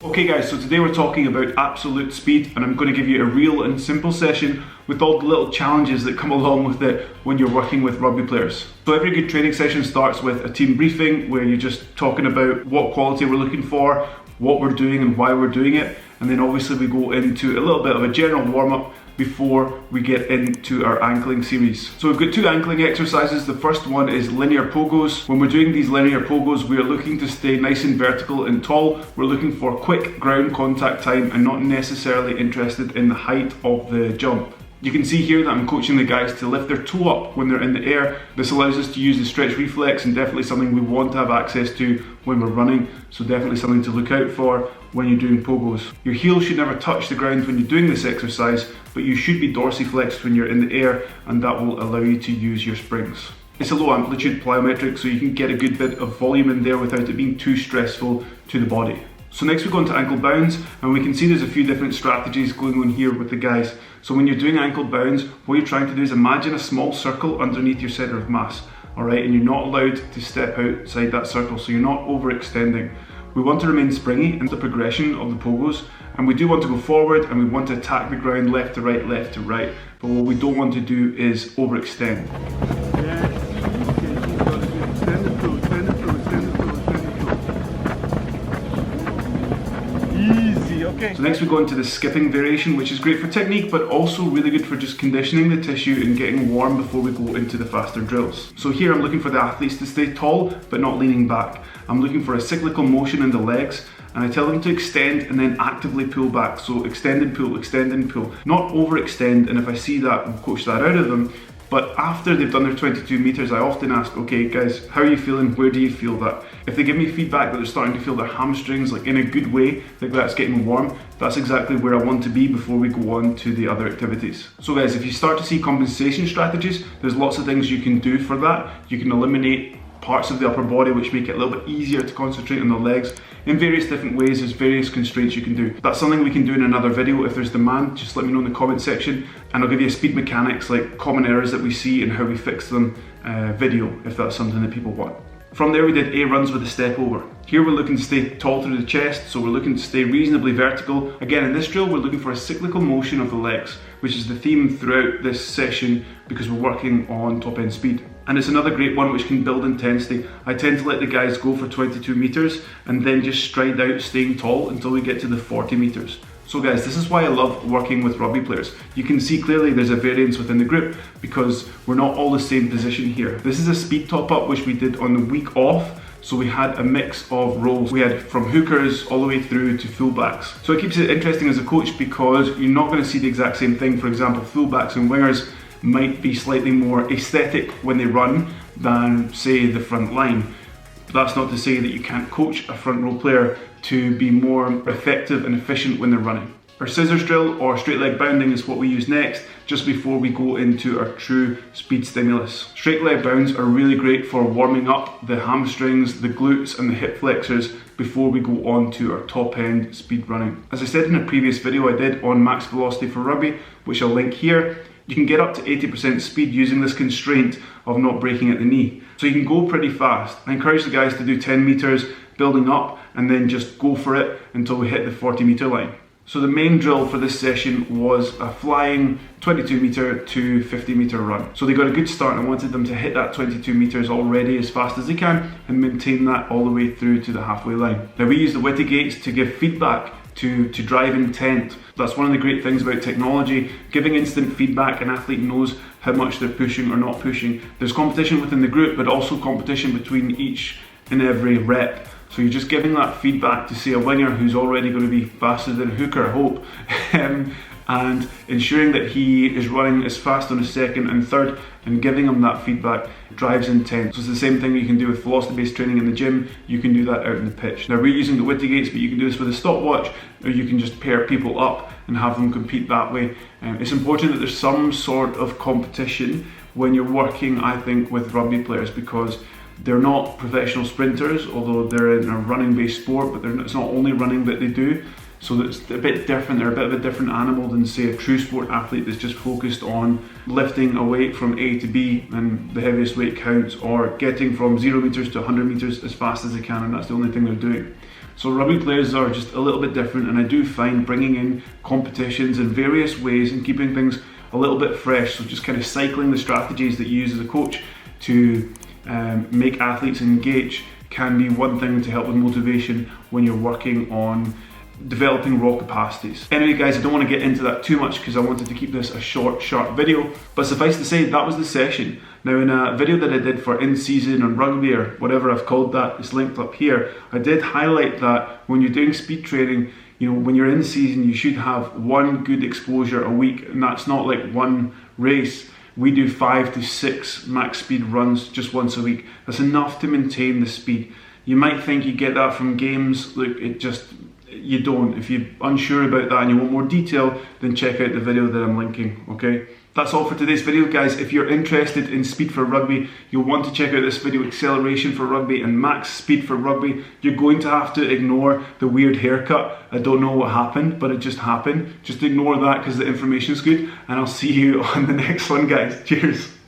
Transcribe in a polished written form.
Okay guys, so today we're talking about absolute speed, and I'm going to give you a real and simple session with all the little challenges that come along with it when you're working with rugby players. So every good training session starts with a team briefing where you're just talking about what quality we're looking for, what we're doing and why we're doing it, and then obviously we go into a little bit of a general warm-up before we get into our ankling series. So we've got two ankling exercises. The first one is linear pogos. When we're doing these linear pogos, we are looking to stay nice and vertical and tall. We're looking for quick ground contact time and not necessarily interested in the height of the jump. You can see here that I'm coaching the guys to lift their toe up when they're in the air. This allows us to use the stretch reflex, and definitely something we want to have access to when we're running, so definitely something to look out for when you're doing pogos. Your heel should never touch the ground when you're doing this exercise, but you should be dorsiflexed when you're in the air, and that will allow you to use your springs. It's a low amplitude plyometric, so you can get a good bit of volume in there without it being too stressful to the body. So next we go into ankle bounds, and we can see there's a few different strategies going on here with the guys. So when you're doing ankle bounds, what you're trying to do is imagine a small circle underneath your center of mass, alright, and you're not allowed to step outside that circle, so you're not overextending. We want to remain springy in the progression of the pogos, and we do want to go forward and we want to attack the ground left to right, but what we don't want to do is overextend. Okay. So next we go into the skipping variation, which is great for technique, but also really good for just conditioning the tissue and getting warm before we go into the faster drills. So here I'm looking for the athletes to stay tall, but not leaning back. I'm looking for a cyclical motion in the legs, and I tell them to extend and then actively pull back. So extend and pull, not overextend, and if I see that, I'll coach that out of them. But after they've done their 22 meters, I often ask, okay guys, how are you feeling? Where do you feel that? If they give me feedback that they're starting to feel their hamstrings, like in a good way, like that's getting warm, that's exactly where I want to be before we go on to the other activities. So guys, if you start to see compensation strategies, there's lots of things you can do for that. You can eliminate parts of the upper body which make it a little bit easier to concentrate on the legs in various different ways. There's various constraints you can do. That's something we can do in another video if there's demand. Just let me know in the comment section, and I'll give you a speed mechanics, like common errors that we see and how we fix them video, if that's something that people want. From there we did A runs with a step over. Here we're looking to stay tall through the chest, so we're looking to stay reasonably vertical. Again, in this drill we're looking for a cyclical motion of the legs, which is the theme throughout this session because we're working on top end speed. And it's another great one which can build intensity. I tend to let the guys go for 22 meters and then just stride out staying tall until we get to the 40 meters. So guys, this is why I love working with rugby players. You can see clearly there's a variance within the group because we're not all the same position here. This is a speed top up which we did on the week off. So we had a mix of roles. We had from hookers all the way through to fullbacks. So it keeps it interesting as a coach because you're not going to see the exact same thing. For example, fullbacks and wingers might be slightly more aesthetic when they run than, say, the front line. But that's not to say that you can't coach a front row player to be more effective and efficient when they're running. Our scissors drill or straight leg bounding is what we use next, just before we go into our true speed stimulus. Straight leg bounds are really great for warming up the hamstrings, the glutes and the hip flexors before we go on to our top end speed running. As I said in a previous video I did on max velocity for rugby, which I'll link here, you can get up to 80% speed using this constraint of not breaking at the knee. So you can go pretty fast. I encourage the guys to do 10 meters, building up, and then just go for it until we hit the 40 meter line. So the main drill for this session was a flying 22 meter to 50 meter run. So they got a good start, and I wanted them to hit that 22 meters already as fast as they can and maintain that all the way through to the halfway line. Now we use the Witty gates to give feedback to drive intent. That's one of the great things about technology, giving instant feedback. An athlete knows how much they're pushing or not pushing. There's competition within the group, but also competition between each and every rep. So you're just giving that feedback to, say, a winger who's already going to be faster than a hooker, I hope, and ensuring that he is running as fast on his second and third, and giving him that feedback drives intent. So it's the same thing you can do with velocity-based training in the gym. You can do that out in the pitch. Now we're using the Witty gates, but you can do this with a stopwatch, or you can just pair people up and have them compete that way. It's important that there's some sort of competition when you're working, I think, with rugby players, because they're not professional sprinters, although they're in a running-based sport, but it's not only running that they do. So it's a bit different. They're a bit of a different animal than, say, a true sport athlete that's just focused on lifting a weight from A to B and the heaviest weight counts, or getting from 0 meters to 100 meters as fast as they can, and that's the only thing they're doing. So rugby players are just a little bit different, and I do find bringing in competitions in various ways and keeping things a little bit fresh, so just kind of cycling the strategies that you use as a coach to make athletes engage can be one thing to help with motivation when you're working on developing raw capacities. Anyway guys, I don't want to get into that too much because I wanted to keep this a short, sharp video, but suffice to say, that was the session. Now in a video that I did for in-season on rugby, or whatever I've called that, it's linked up here, I did highlight that when you're doing speed training, you know, when you're in season, you should have one good exposure a week, and that's not like one race. We do 5 to 6 max speed runs just once a week. That's enough to maintain the speed. You might think you get that from games. Look, you don't. If you're unsure about that and you want more detail, then check out the video that I'm linking, okay? That's all for today's video, guys. If you're interested in Speed for Rugby, you'll want to check out this video, Acceleration for Rugby and Max Speed for Rugby. You're going to have to ignore the weird haircut. I don't know what happened, but it just happened. Just ignore that because the information is good, and I'll see you on the next one, guys. Cheers.